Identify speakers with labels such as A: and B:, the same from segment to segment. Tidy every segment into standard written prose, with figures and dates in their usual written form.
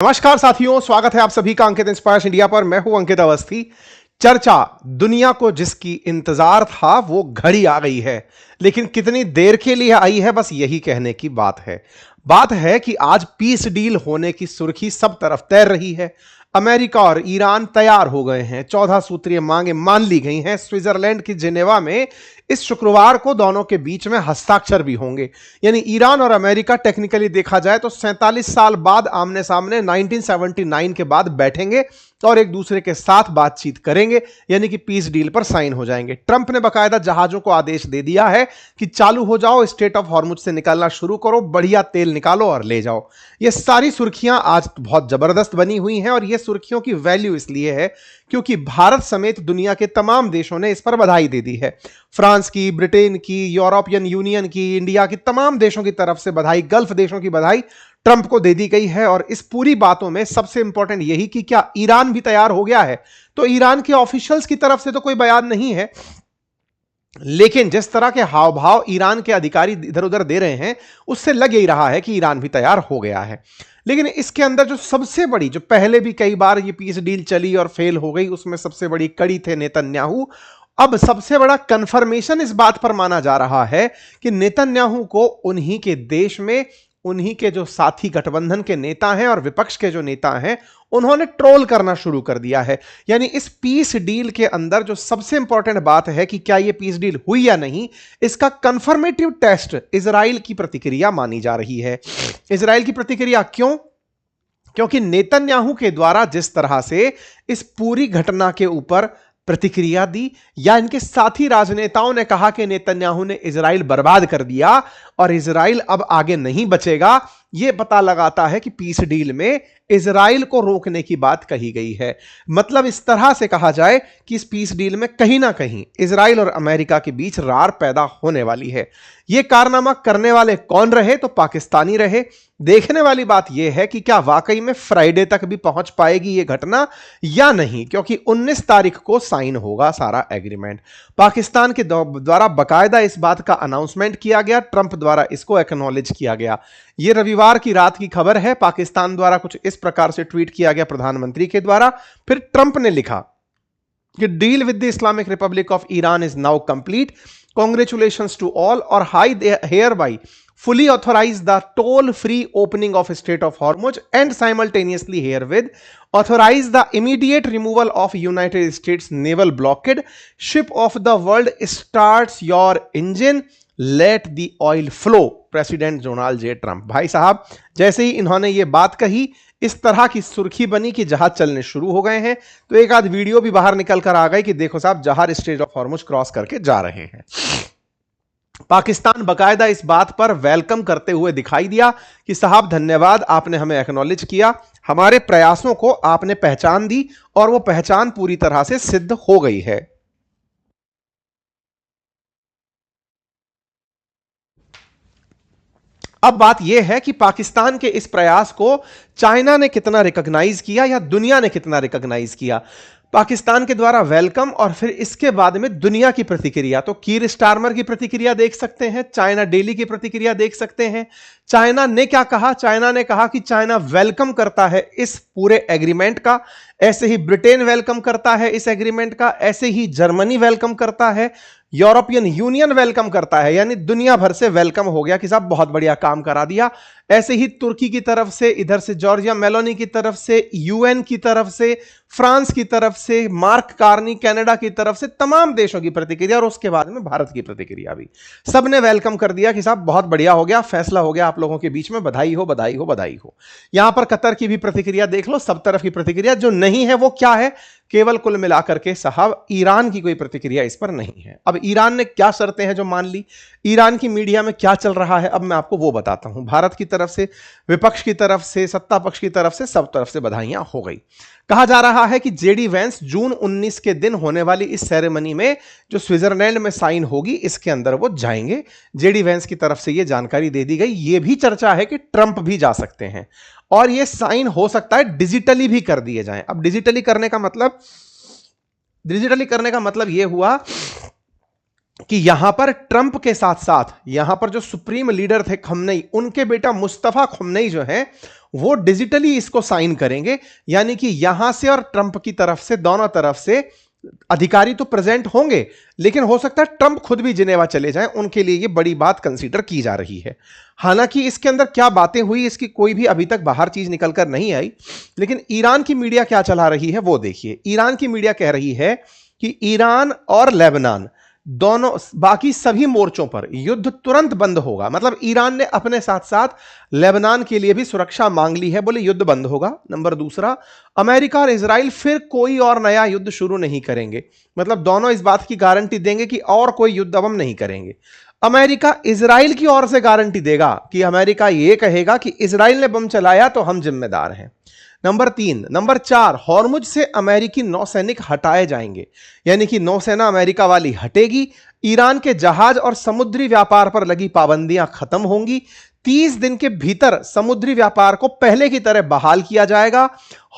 A: नमस्कार साथियों, स्वागत है आप सभी का अंकित इंस्पायर्स इंडिया पर। मैं हूं अंकित अवस्थी। चर्चा दुनिया को जिसकी इंतजार था वो घड़ी आ गई है, लेकिन कितनी देर के लिए आई है, बस यही कहने की बात है। बात है कि आज पीस डील होने की सुर्खी सब तरफ तैर रही है। अमेरिका और ईरान तैयार हो गए हैं, 14 सूत्रीय मांगे मान ली गई हैं। स्विट्जरलैंड की जिनेवा में इस शुक्रवार को दोनों के बीच में हस्ताक्षर भी होंगे। यानी ईरान और अमेरिका टेक्निकली देखा जाए तो 47 साल बाद आमने सामने 1979 के बाद बैठेंगे और एक दूसरे के साथ बातचीत करेंगे, यानी कि पीस डील पर साइन हो जाएंगे। ट्रंप ने बकायदा जहाजों को आदेश दे दिया है कि चालू हो जाओ, स्ट्रेट ऑफ हॉर्मुज से निकलना शुरू करो, बढ़िया तेल निकालो और ले जाओ। ये सारी सुर्खियां आज बहुत जबरदस्त बनी हुई हैं और ये सुर्खियों की वैल्यू इसलिए है क्योंकि भारत समेत दुनिया के तमाम देशों ने इस पर बधाई दे दी है। फ्रांस की, ब्रिटेन की, यूरोपियन यूनियन की, इंडिया की, तमाम देशों की तरफ से बधाई, गल्फ देशों की बधाई ट्रंप को दे दी गई है। और इस पूरी बातों में सबसे इंपॉर्टेंट यही कि क्या ईरान भी तैयार हो गया है। तो ईरान के ऑफिशियल्स की तरफ से तो कोई बयान नहीं है, लेकिन जिस तरह के हाव भाव ईरान के अधिकारी इधर उधर दे रहे हैं उससे लग ही रहा है कि ईरान भी तैयार हो गया है। लेकिन इसके अंदर जो सबसे बड़ी, जो पहले भी कई बार ये पीस डील चली और फेल हो गई, उसमें सबसे बड़ी कड़ी थे नेतन्याहू। अब सबसे बड़ा कंफर्मेशन इस बात पर माना जा रहा है कि नेतन्याहू को उन्हीं के देश में, उन्हीं के जो साथी गठबंधन के नेता हैं और विपक्ष के जो नेता हैं, उन्होंने ट्रोल करना शुरू कर दिया है। यानी इस पीस डील के अंदर जो सबसे इंपॉर्टेंट बात है कि क्या यह पीस डील हुई या नहीं, इसका कंफर्मेटिव टेस्ट इजराइल की प्रतिक्रिया मानी जा रही है। इजराइल की प्रतिक्रिया क्यों? क्योंकि नेतन्याहू के द्वारा जिस तरह से इस पूरी घटना के ऊपर प्रतिक्रिया दी, या इनके साथी राजनेताओं ने कहा कि नेतन्याहू ने इजराइल बर्बाद कर दिया और इजराइल अब आगे नहीं बचेगा, यह पता लगाता है कि पीस डील में इजराइल को रोकने की बात कही गई है। मतलब इस तरह से कहा जाए कि इस पीस डील में कहीं ना कहीं इजराइल और अमेरिका के बीच रार पैदा होने वाली है। यह कारनामा करने वाले कौन रहे? तो पाकिस्तानी रहे। देखने वाली बात यह है कि क्या वाकई में फ्राइडे तक भी पहुंच पाएगी यह घटना या नहीं, क्योंकि 19 तारीख को साइन होगा सारा एग्रीमेंट। पाकिस्तान के द्वारा बकायदा इस बात का अनाउंसमेंट किया गया, ट्रंप द्वारा इसको एक्नॉलेज किया गया। यह रविवार की रात की खबर है। पाकिस्तान द्वारा कुछ इस प्रकार से ट्वीट किया गया प्रधानमंत्री के द्वारा। फिर ट्रंप ने लिखा कि deal with the Islamic Republic of Iran is now complete, congratulations to all, और I hereby fully authorize the toll-free opening of Strait of Hormuz and simultaneously herewith authorize the immediate removal of United States naval blockade. Ship of the world starts your engine, let the oil flow. President Donald J Trump. भाई साहब, जैसे ही इन्होंने ये बात कही, इस तरह की सुर्खी बनी कि जहाज चलने शुरू हो गए हैं। तो एक आध वीडियो भी बाहर निकल कर आ गई कि देखो साहब, जहाज स्ट्रेट ऑफ हॉर्मुज क्रॉस करके जा रहे हैं। पाकिस्तान बकायदा इस बात पर वेलकम करते हुए दिखाई दिया कि साहब धन्यवाद, आपने हमें एक्नॉलेज किया, हमारे प्रयासों को आपने पहचान दी और वो पहचान पूरी तरह से सिद्ध हो गई है। अब बात यह है कि पाकिस्तान के इस प्रयास को चाइना ने कितना रिकॉग्नाइज किया या दुनिया ने कितना रिकॉग्नाइज किया। पाकिस्तान के द्वारा वेलकम और फिर इसके बाद में दुनिया की प्रतिक्रिया। तो कीर स्टारमर की प्रतिक्रिया देख सकते हैं, चाइना डेली की प्रतिक्रिया देख सकते हैं। चाइना ने क्या कहा? चाइना ने कहा कि चाइना वेलकम करता है इस पूरे एग्रीमेंट का। ऐसे ही ब्रिटेन वेलकम करता है इस एग्रीमेंट का, ऐसे ही जर्मनी वेलकम करता है, यूरोपियन यूनियन वेलकम करता है। यानी दुनिया भर से वेलकम हो गया कि साहब बहुत बढ़िया काम करा दिया। ऐसे ही तुर्की की तरफ से, इधर से जॉर्जिया मेलोनी की तरफ से, यूएन की तरफ से, फ्रांस की तरफ से, मार्क कार्नी कनाडा की तरफ से, तमाम देशों की प्रतिक्रिया और उसके बाद में भारत की प्रतिक्रिया भी, सबने वेलकम कर दिया कि साहब बहुत बढ़िया हो गया, फैसला हो गया आप लोगों के बीच में, बधाई हो, बधाई हो, बधाई हो। यहां पर कतर की भी प्रतिक्रिया देख लो, सब तरफ की प्रतिक्रिया। जो नहीं है वो क्या है? केवल कुल मिलाकर के साहब ईरान की कोई प्रतिक्रिया इस पर नहीं है। अब ईरान ने क्या शर्तें हैं जो मान ली, ईरान की मीडिया में क्या चल रहा है, अब मैं आपको वो बताता हूं। भारत की तरफ से, विपक्ष की तरफ से, सत्ता पक्ष की तरफ से, सब तरफ से बधाइयां हो गई। कहा जा रहा है कि जेडी वेंस जून 19 के दिन होने वाली इस सेरेमनी में जो स्विट्जरलैंड में साइन होगी, इसके अंदर वो जाएंगे। जेडी वेंस की तरफ से ये जानकारी दे दी गई। ये भी चर्चा है कि ट्रंप भी जा सकते हैं और ये साइन हो सकता है डिजिटली भी कर दिए जाएं। अब डिजिटली करने का मतलब यह हुआ कि यहां पर ट्रंप के साथ साथ यहां पर जो सुप्रीम लीडर थे खमनेई, उनके बेटा मुस्तफा खमनेई जो हैं, वो डिजिटली इसको साइन करेंगे, यानी कि यहां से और ट्रंप की तरफ से, दोनों तरफ से अधिकारी तो प्रेजेंट होंगे, लेकिन हो सकता है ट्रंप खुद भी जिनेवा चले जाएं, उनके लिए ये बड़ी बात कंसीडर की जा रही है। हालांकि इसके अंदर क्या बातें हुई इसकी कोई भी अभी तक बाहर चीज निकलकर नहीं आई, लेकिन ईरान की मीडिया क्या चला रही है वो देखिए। ईरान की मीडिया कह रही है कि ईरान और लेबनान दोनों, बाकी सभी मोर्चों पर युद्ध तुरंत बंद होगा। मतलब ईरान ने अपने साथ साथ लेबनान के लिए भी सुरक्षा मांग ली है, बोले युद्ध बंद होगा। नंबर दूसरा, अमेरिका और इजराइल फिर कोई और नया युद्ध शुरू नहीं करेंगे। मतलब दोनों इस बात की गारंटी देंगे कि और कोई युद्ध अब हम नहीं करेंगे। अमेरिका इजराइल की ओर से गारंटी देगा कि अमेरिका यह कहेगा कि इजराइल ने बम चलाया तो हम जिम्मेदार हैं। नंबर 4, हॉर्मुज से अमेरिकी नौसैनिक हटाए जाएंगे, यानी कि नौसेना अमेरिका वाली हटेगी। ईरान के जहाज और समुद्री व्यापार पर लगी पाबंदियां खत्म होंगी। 30 दिन के भीतर समुद्री व्यापार को पहले की तरह बहाल किया जाएगा।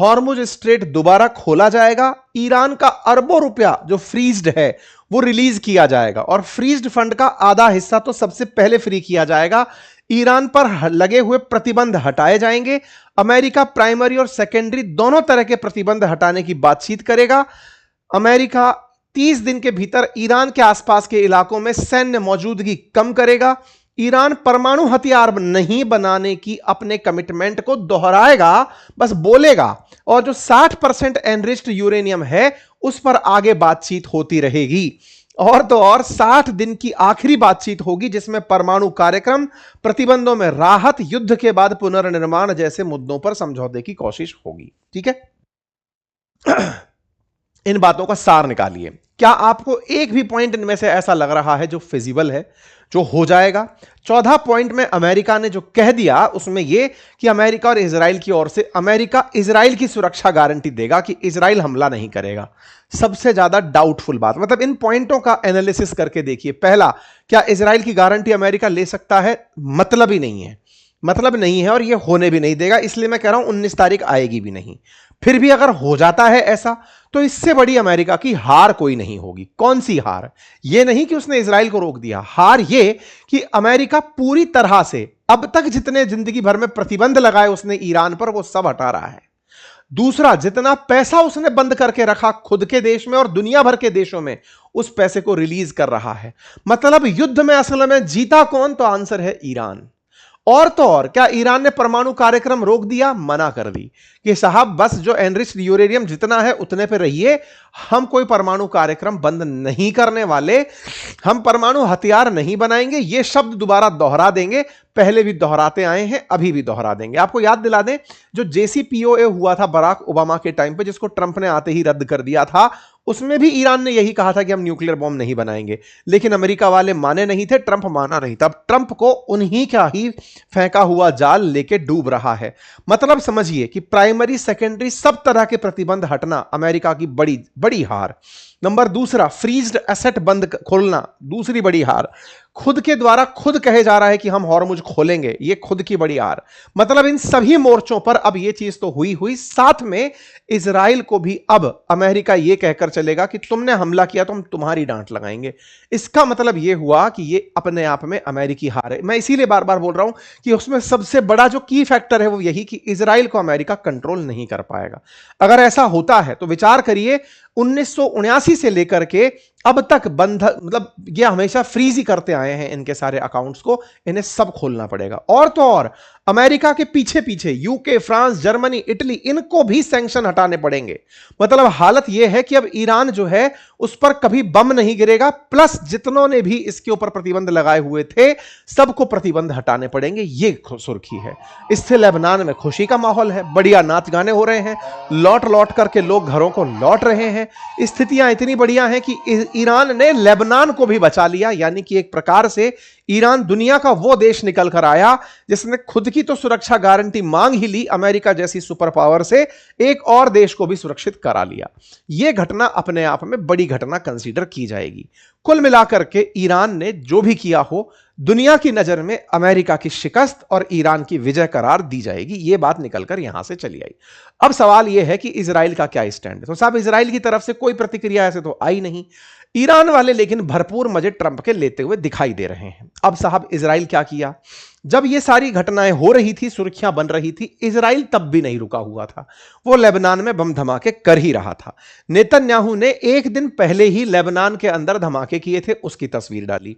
A: हॉर्मुज स्ट्रेट दोबारा खोला जाएगा। ईरान का अरबों रुपया जो फ्रीज्ड है वो रिलीज किया जाएगा, और फ्रीज्ड फंड का आधा हिस्सा तो सबसे पहले फ्री किया जाएगा। ईरान पर लगे हुए प्रतिबंध हटाए जाएंगे। अमेरिका प्राइमरी और सेकेंडरी दोनों तरह के प्रतिबंध हटाने की बातचीत करेगा। अमेरिका 30 दिन के भीतर ईरान के आसपास के इलाकों में सैन्य मौजूदगी कम करेगा। ईरान परमाणु हथियार नहीं बनाने की अपने कमिटमेंट को दोहराएगा, बस बोलेगा। और जो 60% एनरिच्ड यूरेनियम है उस पर आगे बातचीत होती रहेगी। और तो और 60 दिन की आखिरी बातचीत होगी जिसमें परमाणु कार्यक्रम, प्रतिबंधों में राहत, युद्ध के बाद पुनर्निर्माण जैसे मुद्दों पर समझौते की कोशिश होगी। ठीक है। इन बातों का सार निकालिए। क्या आपको एक भी पॉइंट इनमें से ऐसा लग रहा है जो फिजिबल है, जो हो जाएगा? 14 पॉइंट में अमेरिका ने जो कह दिया उसमें यह कि अमेरिका और इजराइल की ओर से, अमेरिका इजराइल की सुरक्षा गारंटी देगा कि इजराइल हमला नहीं करेगा। सबसे ज्यादा डाउटफुल बात, मतलब इन पॉइंटों का एनालिसिस करके देखिए। पहला, क्या इजराइल की गारंटी अमेरिका ले सकता है? मतलब ही नहीं है, मतलब नहीं है, और यह होने भी नहीं देगा। इसलिए मैं कह रहा हूं 19 तारीख आएगी भी नहीं। फिर भी अगर हो जाता है ऐसा, तो इससे बड़ी अमेरिका की हार कोई नहीं होगी। कौन सी हार? यह नहीं कि उसने इजराइल को रोक दिया, हार यह कि अमेरिका पूरी तरह से अब तक जितने जिंदगी भर में प्रतिबंध लगाए उसने ईरान पर, वो सब हटा रहा है। दूसरा, जितना पैसा उसने बंद करके रखा खुद के देश में और दुनिया भर के देशों में, उस पैसे को रिलीज कर रहा है। मतलब युद्ध में असल में जीता कौन? तो आंसर है ईरान। और तो और, क्या ईरान ने परमाणु कार्यक्रम रोक दिया? मना कर दी कि साहब बस जो एनरिच्ड यूरेनियम जितना है उतने पे रहिए, हम कोई परमाणु कार्यक्रम बंद नहीं करने वाले, हम परमाणु हथियार नहीं बनाएंगे। ये शब्द दोबारा दोहरा देंगे, पहले भी दोहराते आए हैं, अभी भी दोहरा देंगे। आपको याद दिला दें, जो JCPOA हुआ था बराक ओबामा के टाइम पे, जिसको ट्रंप ने आते ही रद्द कर दिया था, उसमें भी ईरान ने यही कहा था कि हम न्यूक्लियर बॉम्ब नहीं बनाएंगे। लेकिन अमेरिका वाले माने नहीं थे, ट्रंप माना नहीं था। अब ट्रंप को उन्हीं का ही फेंका हुआ जाल लेके डूब रहा है। मतलब समझिए कि प्राइमरी, सेकेंडरी सब तरह के प्रतिबंध हटना अमेरिका की बड़ी बड़ी हार। नंबर दूसरा, फ्रीज्ड एसेट बंद खोलना, दूसरी बड़ी हार। खुद के द्वारा खुद कहे जा रहा है कि हम हॉर्मुज खोलेंगे, ये खुद की बड़ी हार। मतलब इन सभी मोर्चों पर अब ये चीज तो हुई, साथ में इजराइल को भी अब अमेरिका ये कहकर चलेगा कि तुमने हमला किया तो हम तुम्हारी डांट लगाएंगे। इसका मतलब ये हुआ कि ये अपने आप में अमेरिकी हार है। मैं इसीलिए बार बार बोल रहा हूं कि उसमें सबसे बड़ा जो की फैक्टर है वो यही कि इजराइल को अमेरिका कंट्रोल नहीं कर पाएगा। अगर ऐसा होता है तो विचार करिए, 1979 से लेकर के अब तक बंद, मतलब ये हमेशा फ्रीज ही करते आए हैं इनके सारे अकाउंट्स को, इन्हें सब खोलना पड़ेगा। और तो और, अमेरिका के पीछे पीछे यूके, फ्रांस, जर्मनी, इटली, इनको भी सैंक्शन हटाने पड़ेंगे। मतलब हालत यह है कि अब ईरान जो है उस पर कभी बम नहीं गिरेगा, प्लस जितनों ने भी इसके ऊपर प्रतिबंध लगाए हुए थे सबको प्रतिबंध हटाने पड़ेंगे। ये सुर्खी है। इससे लेबनान में खुशी का माहौल है, बढ़िया नाच गाने हो रहे हैं, लौट लौट करके लोग घरों को लौट रहे हैं। स्थितियां इतनी बढ़िया हैं कि ईरान ने लेबनान को भी बचा लिया। यानी कि एक प्रकार से ईरान दुनिया का वो देश निकल कर आया जिसने खुद की तो सुरक्षा गारंटी मांग ही ली, अमेरिका जैसी सुपर पावर से एक और देश को भी सुरक्षित करा लिया। यह घटना अपने आप में बड़ी घटना कंसीडर की जाएगी। कुल मिलाकर के ईरान ने जो भी किया हो, दुनिया की नजर में अमेरिका की शिकस्त और ईरान की विजय करार दी जाएगी। यह बात निकलकर यहां से चली आई। अब सवाल यह है कि इजराइल का क्या स्टैंड है। तो साहब, इजराइल की तरफ से कोई प्रतिक्रिया ऐसे तो आई नहीं। ईरान वाले लेकिन भरपूर मजे ट्रंप के लेते हुए दिखाई दे रहे हैं। अब साहब, इजराइल क्या किया? जब ये सारी घटनाएं हो रही थी, सुर्खियां बन रही थी, इजराइल तब भी नहीं रुका हुआ था। वो लेबनान में बम धमाके कर ही रहा था। नेतन्याहू ने एक दिन पहले ही लेबनान के अंदर धमाके किए थे, उसकी तस्वीर डाली।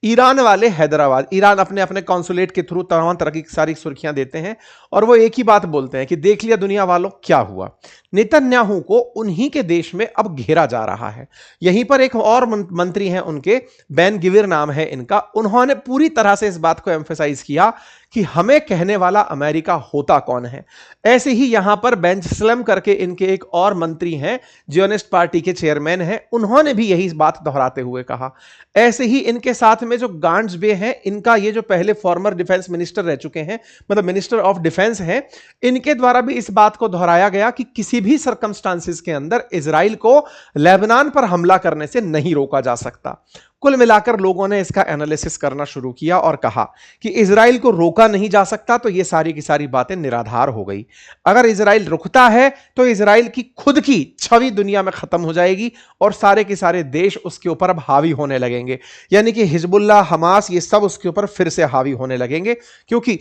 A: ईरान वाले हैदराबाद, ईरान अपने अपने कॉन्सुलेट के थ्रू तमाम तरह की सारी सुर्खियां देते हैं और वो एक ही बात बोलते हैं कि देख लिया दुनिया वालों क्या हुआ। नेतन्याहू को उन्हीं के देश में अब घेरा जा रहा है। यहीं पर एक और मंत्री हैं उनके, बेन गिविर नाम है इनका, उन्होंने पूरी तरह से इस बात को एम्फेसाइज किया कि हमें कहने वाला अमेरिका होता कौन है। ऐसे ही यहां पर बेंच स्लम करके इनके एक और मंत्री हैं, जियोनिस्ट पार्टी के चेयरमैन हैं, उन्होंने भी यही बात दोहराते हुए कहा। ऐसे ही इनके साथ में जो गांड्स बे हैं, इनका ये जो पहले फॉर्मर डिफेंस मिनिस्टर रह चुके हैं, मतलब मिनिस्टर ऑफ डिफेंस हैं, इनके द्वारा भी इस बात को दोहराया गया कि किसी भी सर्कमस्टांसिस के अंदर इजराइल को लेबनान पर हमला करने से नहीं रोका जा सकता। कुल मिलाकर लोगों ने इसका एनालिसिस करना शुरू किया और कहा कि इजराइल को रोका नहीं जा सकता, तो ये सारी की सारी बातें निराधार हो गई। अगर इजराइल रुकता है तो इजराइल की खुद की छवि दुनिया में खत्म हो जाएगी और सारे के सारे देश उसके ऊपर अब हावी होने लगेंगे। यानी कि हिजबुल्लाह, हमास, ये सब उसके ऊपर फिर से हावी होने लगेंगे, क्योंकि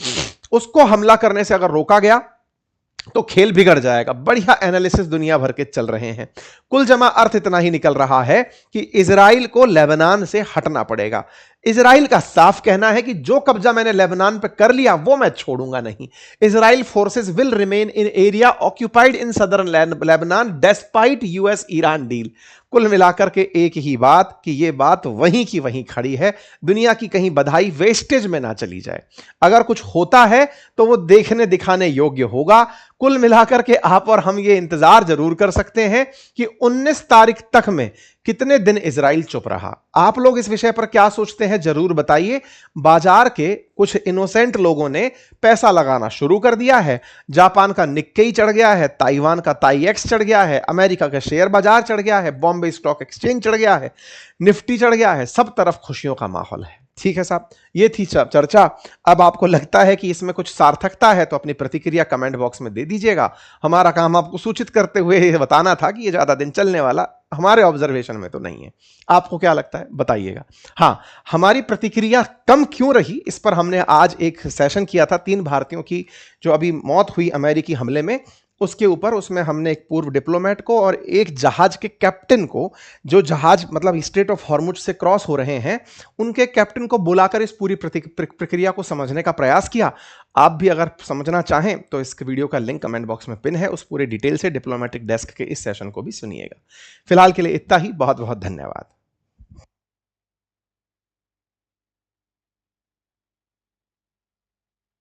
A: उसको हमला करने से अगर रोका गया तो खेल बिगड़ जाएगा। बढ़िया एनालिसिस दुनिया भर के चल रहे हैं। कुल जमा अर्थ इतना ही निकल रहा है कि इजराइल को लेबनान से हटना पड़ेगा। इजराइल का साफ कहना है कि जो कब्जा मैंने लेबनान पर कर लिया वो मैं छोड़ूंगा नहीं। Israel forces will remain in area occupied in southern Lebanon despite US Iran deal. कुल मिलाकर के एक ही बात कि ये बात वहीं की वहीं खड़ी है। दुनिया की कहीं बधाई वेस्टेज में ना चली जाए। अगर कुछ होता है तो वो देखने दिखाने योग्य होगा। कुल मिलाकर के आप और हम ये इंतजार जरूर कर सकते हैं कि 19 तारीख तक में कितने दिन इजराइल चुप रहा। आप लोग इस विषय पर क्या सोचते हैं जरूर बताइए। बाजार के कुछ इनोसेंट लोगों ने पैसा लगाना शुरू कर दिया है। जापान का निक्केई चढ़ गया है, ताइवान का ताईएक्स चढ़ गया है, अमेरिका का शेयर बाजार चढ़ गया है, बॉम्बे स्टॉक एक्सचेंज चढ़ गया है, निफ्टी चढ़ गया है। सब तरफ खुशियों का माहौल है। ठीक है साहब, ये थी चर्चा। अब आपको लगता है कि इसमें कुछ सार्थकता है तो अपनी प्रतिक्रिया कमेंट बॉक्स में दे दीजिएगा। हमारा काम आपको सूचित करते हुए ये बताना था कि ये ज्यादा दिन चलने वाला हमारे ऑब्जर्वेशन में तो नहीं है। आपको क्या लगता है बताइएगा। हाँ, हमारी प्रतिक्रिया कम क्यों रही, इस पर हमने आज एक सेशन किया था 3 भारतीयों की जो अभी मौत हुई अमेरिकी हमले में, उसके ऊपर। उसमें हमने एक पूर्व डिप्लोमेट को और एक जहाज के कैप्टन को, जो जहाज मतलब स्ट्रेट ऑफ हॉर्मुज से क्रॉस हो रहे हैं, उनके कैप्टन को बुलाकर इस पूरी प्रक्रिया को समझने का प्रयास किया। आप भी अगर समझना चाहें तो इस वीडियो का लिंक कमेंट बॉक्स में पिन है, उस पूरे डिटेल से डिप्लोमेटिक डेस्क के इस सेशन को भी सुनिएगा। फिलहाल के लिए इतना ही। बहुत बहुत धन्यवाद।